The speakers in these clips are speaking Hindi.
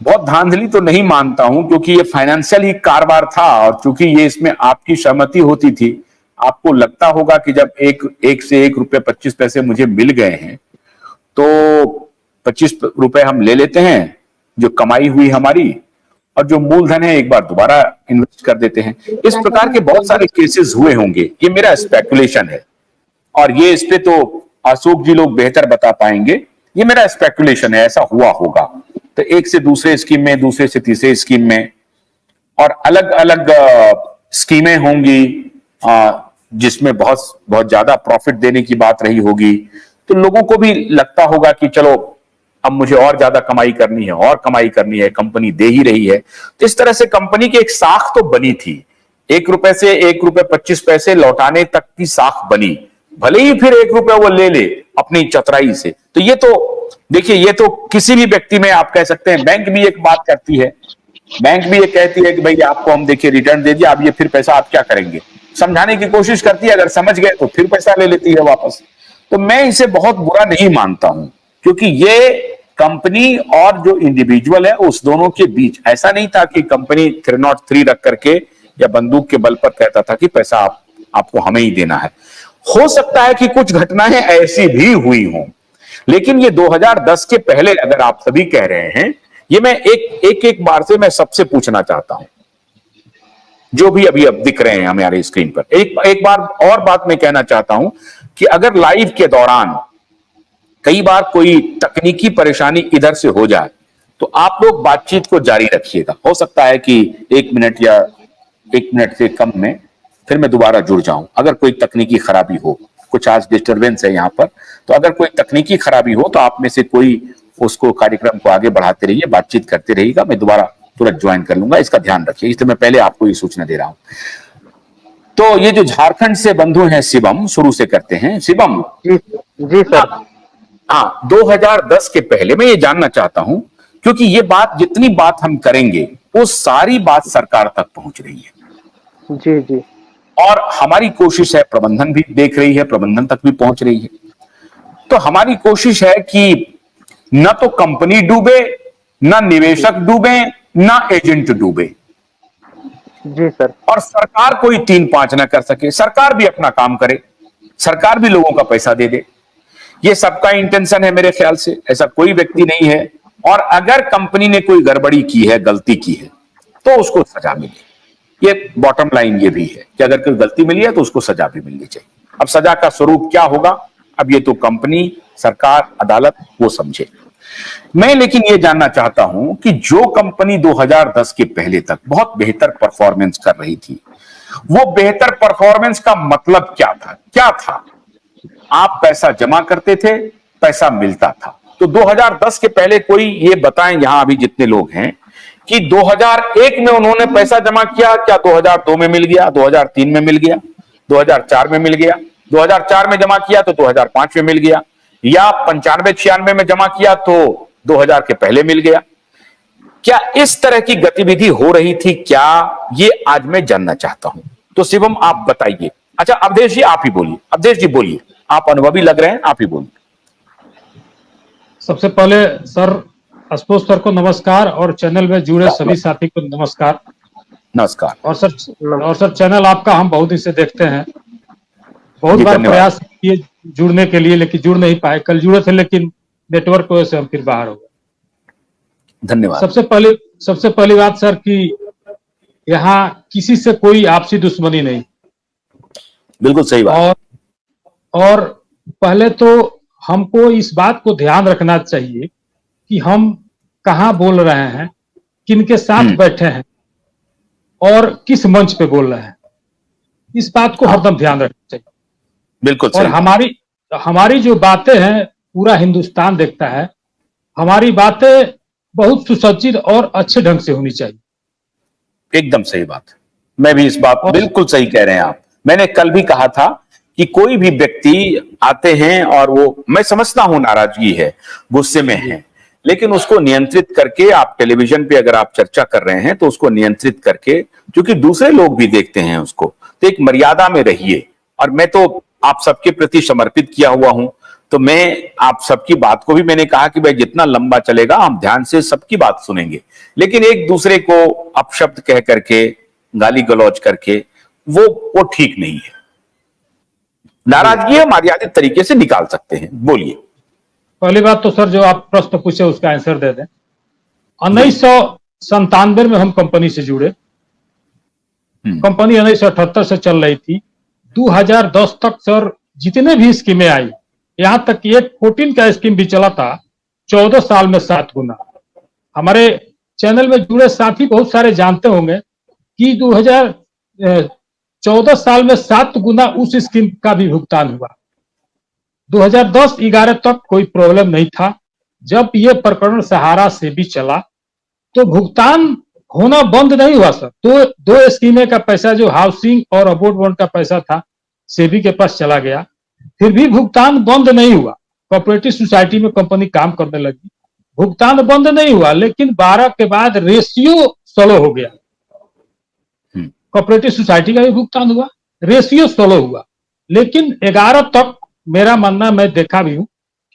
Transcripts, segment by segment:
बहुत धांधली तो नहीं मानता हूं, क्योंकि ये फाइनेंशियल ही कारोबार था, और चूंकि ये इसमें आपकी सहमति होती थी, आपको लगता होगा कि जब एक से 1 रुपये 25 पैसे मुझे मिल गए हैं, तो 25 रुपए हम ले लेते हैं, जो कमाई हुई हमारी, और जो मूलधन है एक बार दोबारा इन्वेस्ट कर देते हैं। इस प्रकार के बहुत सारे केसेस हुए होंगे, ये मेरा स्पेकुलेशन है, और ये इस पे तो अशोक जी लोग बेहतर बता पाएंगे। ये मेरा स्पेकुलेशन है, ऐसा हुआ होगा। तो एक से दूसरे स्कीम में, दूसरे से तीसरे स्कीम में, और अलग अलग स्कीमें होंगी जिसमें बहुत बहुत ज्यादा प्रॉफिट देने की बात रही होगी, तो लोगों को भी लगता होगा कि चलो अब मुझे और ज्यादा कमाई करनी है, और कमाई करनी है, कंपनी दे ही रही है। तो इस तरह से कंपनी की एक साख तो बनी थी, 1 रुपए से 1 रुपये 25 पैसे लौटाने तक की साख बनी, भले ही फिर 1 रुपया वो ले ले अपनी चतुराई से। तो ये तो देखिए, ये तो किसी भी व्यक्ति में आप कह सकते हैं। बैंक भी एक बात करती है, बैंक भी ये कहती है कि भाई आपको हम देखिए रिटर्न दे दिया, अब ये फिर पैसा आप क्या करेंगे, समझाने की कोशिश करती है, अगर समझ गए तो फिर पैसा ले लेती है वापस। तो मैं इसे बहुत बुरा नहीं मानता हूं, क्योंकि ये कंपनी और जो इंडिविजुअल है उस दोनों के बीच ऐसा नहीं था कि कंपनी 303 रख करके या बंदूक के बल पर कहता था कि पैसा आपको हमें ही देना है। हो सकता है कि कुछ घटनाएं ऐसी भी हुई हों, लेकिन ये 2010 के पहले अगर आप सभी कह रहे हैं, ये मैं एक बार से मैं सबसे पूछना चाहता हूं, जो भी अभी अब दिख रहे हैं हमारे स्क्रीन पर। एक बार और बात मैं कहना चाहता हूं कि अगर लाइव के दौरान कई बार कोई तकनीकी परेशानी इधर से हो जाए, तो आप लोग बातचीत को जारी रखिएगा। हो सकता है कि 1 मिनट या 1 मिनट से कम में फिर मैं दोबारा जुड़ जाऊं, अगर कोई तकनीकी खराबी हो। कुछ आज डिस्टरबेंस है यहां पर, तो अगर कोई तकनीकी खराबी हो तो आप में से कोई उसको कार्यक्रम को आगे बढ़ाते रहिए, बातचीत करते रहिएगा, मैं दोबारा तुरंत ज्वाइन कर लूंगा, इसका ध्यान रखिए। इसलिए मैं पहले आपको ये सूचना दे रहा हूं। तो ये जो झारखंड से बंधु हैं शिवम, शुरू से करते हैं। शिवम जी सर। हाँ, 2010 के पहले मैं ये जानना चाहता हूं, क्योंकि ये बात, जितनी बात हम करेंगे वो सारी बात सरकार तक पहुंच रही है। जी जी। और हमारी कोशिश है, प्रबंधन भी देख रही है, प्रबंधन तक भी पहुंच रही है। तो हमारी कोशिश है कि न तो कंपनी डूबे, न निवेशक डूबे, न एजेंट डूबे। जी सर। और सरकार कोई 3-5 ना कर सके, सरकार भी अपना काम करे, सरकार भी लोगों का पैसा दे दे। ये सबका इंटेंशन है मेरे ख्याल से, ऐसा कोई व्यक्ति नहीं है। और अगर कंपनी ने कोई गड़बड़ी की है, गलती की है, तो उसको सजा मिले। ये बॉटम लाइन ये भी है कि अगर कोई गलती मिली है तो उसको सजा भी मिलनी चाहिए। अब सजा का स्वरूप क्या होगा, अब ये तो कंपनी, सरकार, अदालत वो समझे। मैं लेकिन ये जानना चाहता हूं कि जो कंपनी 2010 के पहले तक बहुत बेहतर परफॉर्मेंस कर रही थी, वो बेहतर परफॉर्मेंस का मतलब क्या था? क्या था? आप पैसा जमा करते थे, पैसा मिलता था। तो 2010 के पहले कोई ये बताएं, यहां अभी जितने लोग हैं, कि 2001 में उन्होंने पैसा जमा किया, क्या 2002 में मिल गया, 2003 में मिल गया, 2004 में मिल गया, 2004 में जमा किया तो 2005 में मिल गया, या 95-96 में जमा किया तो 2000 के पहले मिल गया? क्या इस तरह की गतिविधि हो रही थी क्या? ये आज मैं जानना चाहता हूं। तो शिवम आप बताइए। अच्छा अवधेश जी आप ही बोलिए, अवधेश जी बोलिए, आप अनुभवी लग रहे हैं, आप ही बोलिए। सबसे पहले सर, आशुतोष सर को नमस्कार, और चैनल में जुड़े सभी साथी को नमस्कार। नमस्कार। और सर चैनल आपका हम बहुत दिन से देखते हैं, बहुत बार प्रयास किए जुड़ने के लिए, लेकिन जुड़ नहीं पाए। कल जुड़े थे लेकिन नेटवर्क की वजह से हम फिर बाहर हो गए। धन्यवाद। सबसे पहली बात सर कि यहाँ किसी से कोई आपसी दुश्मनी नहीं। बिल्कुल सही बात। और पहले तो हमको इस बात को ध्यान रखना चाहिए कि हम कहाँ बोल रहे हैं, किनके साथ बैठे हैं, और किस मंच पे बोल रहे हैं, इस बात को हरदम ध्यान रखना चाहिए। बिल्कुल और हमारी जो बातें हैं पूरा हिंदुस्तान देखता है, हमारी बातें बहुत सुसज्जित और अच्छे ढंग से होनी चाहिए। एकदम सही बात, मैं भी इस बात बिल्कुल सही कह रहे हैं आप। मैंने कल भी कहा था कि कोई भी व्यक्ति आते हैं और वो, मैं समझता हूं नाराजगी है, गुस्से में है, लेकिन उसको नियंत्रित करके, आप टेलीविजन पे अगर आप चर्चा कर रहे हैं तो उसको नियंत्रित करके, क्योंकि दूसरे लोग भी देखते हैं उसको, तो एक मर्यादा में रहिए। और मैं तो आप सबके प्रति समर्पित किया हुआ हूं, तो मैं आप सबकी बात को भी मैंने कहा कि भाई जितना लंबा चलेगा हम ध्यान से सबकी बात सुनेंगे, लेकिन एक दूसरे को अपशब्द कह करके, गाली गलौज करके वो ठीक नहीं है। नाराजगी हम मर्यादित तरीके से निकाल सकते हैं। बोलिए। पहली बात तो सर जो आप प्रश्न पूछे उसका आंसर दे दें। 1997 में हम कंपनी से जुड़े। कंपनी 1978 से चल रही थी। 2010 तक सर जितने भी स्कीमें आई, यहां तक कि एक 14 का स्कीम भी चला था, 14 साल में 7 गुना। हमारे चैनल में जुड़े साथी बहुत सारे जानते होंगे कि 2014 साल में 7 गुना उस स्कीम का भी भुगतान हुआ। 2010-11 तक कोई प्रॉब्लम नहीं था। जब ये प्रकरण सहारा से भी चला तो भुगतान होना बंद नहीं हुआ सर। दो स्कीमें का पैसा जो हाउसिंग और अबोर्ड बॉन्ड का पैसा था सेबी के पास चला गया, फिर भी भुगतान बंद नहीं हुआ। कोऑपरेटिव सोसाइटी में कंपनी काम करने लगी, भुगतान बंद नहीं हुआ, लेकिन 12 के बाद रेशियो स्लो हो गया। कोऑपरेटिव सोसाइटी का भी भुगतान हुआ, रेशियो स्लो हुआ, लेकिन 11 तक मेरा मानना, मैं देखा भी हूं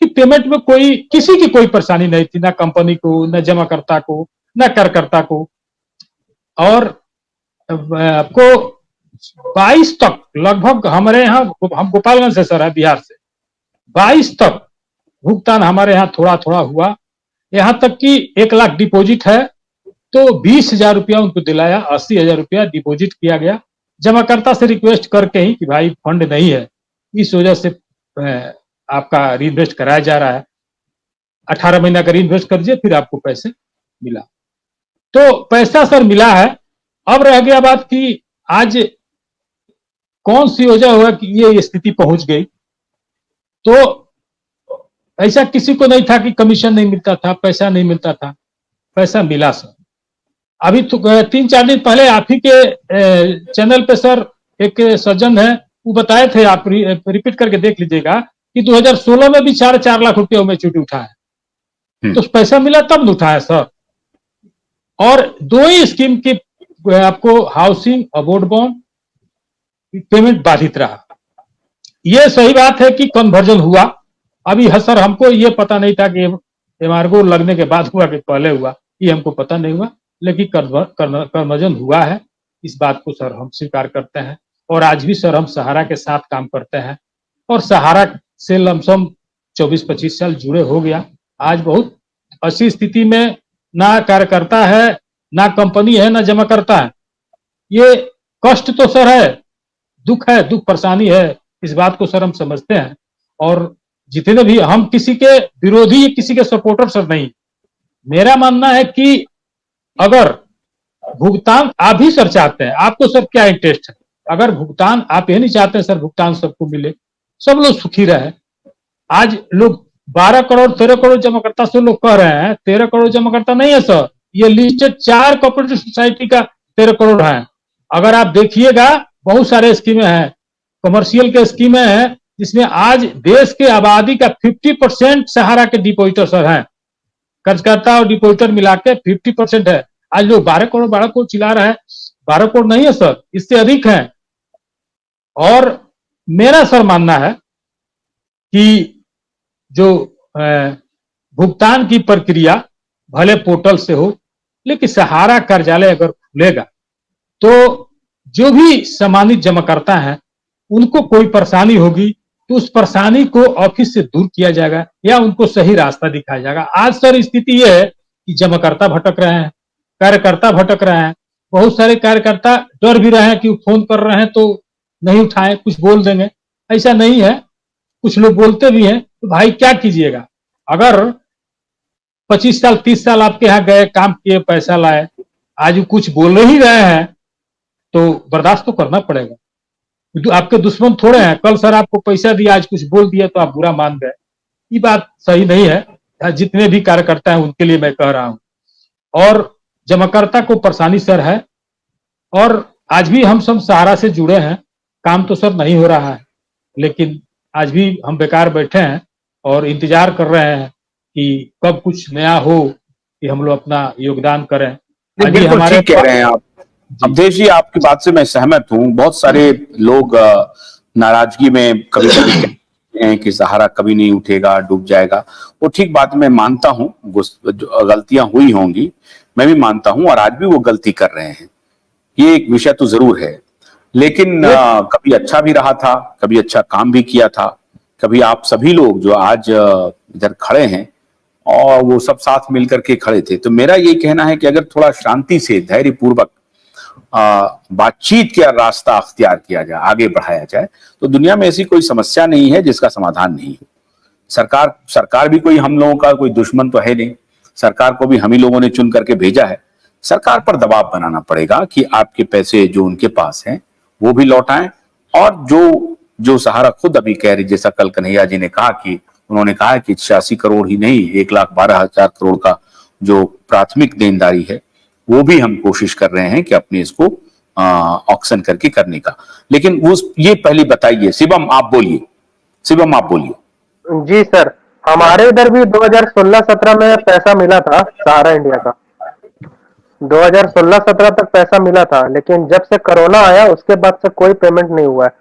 कि पेमेंट में किसी की कोई परेशानी नहीं थी, ना कंपनी को, ना जमाकर्ता को, ना करकर्ता को। और आपको 22 तक लगभग हमारे यहाँ, हम गोपालगंज से सर है, बिहार से, 22 तक भुगतान हमारे यहाँ थोड़ा थोड़ा हुआ। यहां तक कि 1 लाख डिपॉजिट है तो 20,000 रुपया उनको दिलाया, 80,000 रुपया डिपॉजिट किया गया, जमाकर्ता से रिक्वेस्ट करके ही कि भाई फंड नहीं है, इस वजह से आपका रीइन्वेस्ट कराया जा रहा है, 18 महीना का रीइन्वेस्ट कर दीजिए, फिर आपको पैसे मिला। तो पैसा सर मिला है। अब रह गया बात कि आज कौन सी वजह हुआ कि ये स्थिति पहुंच गई। तो ऐसा किसी को नहीं था कि कमीशन नहीं मिलता था, पैसा नहीं मिलता था, पैसा मिला सर। अभी तो 3-4 दिन पहले आप ही के चैनल पे सर एक सज्जन है, वो बताए थे, आप रिपीट करके देख लीजिएगा कि 2016 में भी 4.5 लाख रुपया में चुटी उठा है। तो पैसा मिला तब न उठाया सर। और 2 ही स्कीम की आपको हाउसिंग अबोर्ड बॉन्ड पेमेंट बाधित रहा। यह सही बात है कि कन्वर्जन हुआ। अभी सर हमको ये पता नहीं था कि एम्बार्गो लगने के बाद हुआ कि पहले हुआ, ये हमको पता नहीं हुआ, लेकिन कन्वर्जन हुआ है। इस बात को सर हम स्वीकार करते हैं और आज भी सर हम सहारा के साथ काम करते हैं और सहारा से लमसम 24-25 साल जुड़े हो गया। आज बहुत अच्छी स्थिति में, ना कार्यकर्ता है, ना कंपनी है, ना जमाकर्ता है। ये कष्ट तो सर है, दुख परेशानी है, इस बात को सर हम समझते हैं। और जितने भी हम किसी के विरोधी, किसी के सपोर्टर सर नहीं। मेरा मानना है कि अगर भुगतान आप भी सर चाहते हैं, आपको सर क्या इंटरेस्ट है, अगर भुगतान आप ये नहीं चाहते हैं सर भुगतान सबको मिले, सब लोग सुखी रहे। आज लोग 12 करोड़ 13 करोड़ जमाकर्ता से लोग कह रहे हैं, 13 करोड़ जमाकर्ता नहीं है सर, ये लिस्टेड 4 कोऑपरेटिव सोसाइटी का 13 करोड़ है। अगर आप देखिएगा बहुत सारे स्कीमें हैं, कमर्शियल के स्कीमें हैं, जिसमें आज देश के आबादी का 50% सहारा के डिपॉजिटर सर हैं। कर्जकर्ता और डिपॉजिटर मिला के 50% है। आज लोग 12 करोड़ चिल्ला रहे हैं, 12 करोड़ नहीं है सर, इससे अधिक है। और मेरा सर मानना है कि जो भुगतान की प्रक्रिया भले पोर्टल से हो, लेकिन सहारा कार्यालय अगर खुलेगा तो जो भी सम्मानित जमाकर्ता हैं उनको कोई परेशानी होगी तो उस परेशानी को ऑफिस से दूर किया जाएगा या उनको सही रास्ता दिखाया जाएगा। आज सर स्थिति यह है कि जमाकर्ता भटक रहे हैं, कार्यकर्ता भटक रहे हैं। बहुत सारे कार्यकर्ता डर भी रहे हैं कि फोन कर रहे हैं तो नहीं उठाएं, कुछ बोल देंगे। ऐसा नहीं है, कुछ लोग बोलते भी हैं। तो भाई क्या कीजिएगा, अगर 25 साल 30 साल आपके यहाँ गए, काम किए, पैसा लाए, आज कुछ बोल ही रहे हैं तो बर्दाश्त तो करना पड़ेगा। आपके दुश्मन थोड़े हैं, कल सर आपको पैसा दिया, आज कुछ बोल दिया तो आप बुरा मान गए। ये बात सही नहीं है। जितने भी कार्यकर्ता हैं उनके लिए मैं कह रहा हूं। और जमाकर्ता को परेशानी सर है, और आज भी हम सब सहारा से जुड़े हैं। काम तो सर नहीं हो रहा है, लेकिन आज भी हम बेकार बैठे हैं और इंतजार कर रहे हैं कि कब कुछ नया हो कि हम लोग अपना योगदान करें। बिल्कुल ठीक कह रहे हैं आप अवधेश जी, आपकी बात से मैं सहमत हूं। बहुत सारे लोग नाराजगी में कभी कभी कहते हैं कि सहारा कभी नहीं उठेगा, डूब जाएगा। वो ठीक बात मैं मानता हूँ, गलतियां हुई होंगी, मैं भी मानता हूँ, और आज भी वो गलती कर रहे हैं, ये एक विषय तो जरूर है। लेकिन कभी अच्छा भी रहा था, कभी अच्छा काम भी किया था, कभी आप सभी लोग जो आज इधर खड़े हैं और वो सब साथ मिलकर के खड़े थे। तो मेरा ये कहना है कि अगर थोड़ा शांति से, धैर्य पूर्वक बातचीत का रास्ता अख्तियार किया जाए, आगे बढ़ाया जाए, तो दुनिया में ऐसी कोई समस्या नहीं है जिसका समाधान नहीं है। सरकार भी कोई हम लोगों का कोई दुश्मन तो है नहीं, सरकार को भी हम ही लोगों ने चुन करके भेजा है। सरकार पर दबाव बनाना पड़ेगा कि आपके पैसे जो उनके पास हैं वो भी लौटाएं, और जो सहारा खुद अभी कह रही, जैसा कल कन्हैया जी ने कहा कि उन्होंने कहा कि 86 करोड़ ही नहीं, 1,12,000 करोड़ का जो प्राथमिक देनदारी है वो भी हम कोशिश कर रहे हैं कि अपने इसको ऑक्शन करके करने का। लेकिन ये पहले बताइए, शिवम आप बोलिए। जी सर, हमारे इधर भी 2016-17 में पैसा मिला था सहारा इंडिया का, 2016-17 तक पैसा मिला था, लेकिन जब से कोरोना आया उसके बाद से कोई पेमेंट नहीं हुआ है।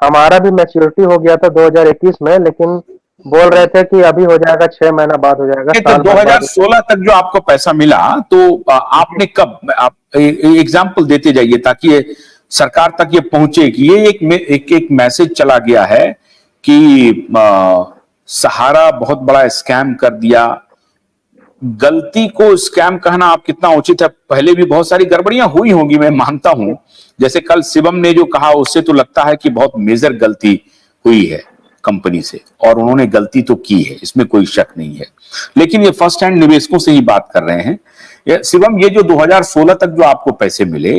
हमारा भी मैच्योरिटी हो गया था 2021 में, लेकिन बोल रहे थे कि अभी हो जाएगा, 6 महीना बाद हो जाएगा। तो 2016 तक जो आपको पैसा मिला, तो आपने कब, आप एग्जाम्पल देते जाइए ताकि ये सरकार तक ये पहुंचे कि ये एक मैसेज चला गया है कि सहारा बहुत बड़ा स्कैम कर दिया। गलती को स्कैम कहना आप कितना उचित है, पहले भी बहुत सारी गड़बड़ियां हुई होंगी, मैं मानता हूं। जैसे कल शिवम ने जो कहा उससे तो लगता है कि बहुत मेजर गलती हुई है कंपनी से, और उन्होंने गलती तो की है, इसमें कोई शक नहीं है। लेकिन ये फर्स्ट हैंड निवेशकों से ही बात कर रहे हैं। शिवम, ये जो 2016 तक जो आपको पैसे मिले,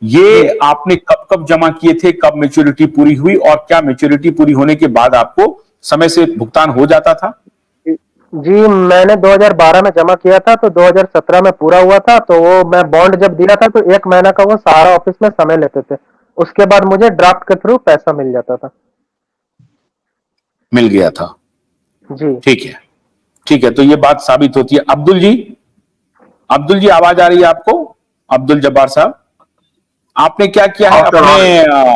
ये आपने कब कब जमा किए थे, कब मैच्योरिटी पूरी हुई, और क्या मैच्योरिटी पूरी होने के बाद आपको समय से भुगतान हो जाता था? जी, मैंने 2012 में जमा किया था, तो 2017 में पूरा हुआ था। तो वो मैं बॉन्ड जब दिया था तो 1 महीना का वो सहारा ऑफिस में समय लेते थे, उसके बाद मुझे ड्राफ्ट के थ्रू पैसा मिल जाता था। मिल गया था जी ठीक है, तो ये बात साबित होती है। अब्दुल जी आवाज आ रही है आपको? अब्दुल जब्बार साहब, आपने क्या किया है अपने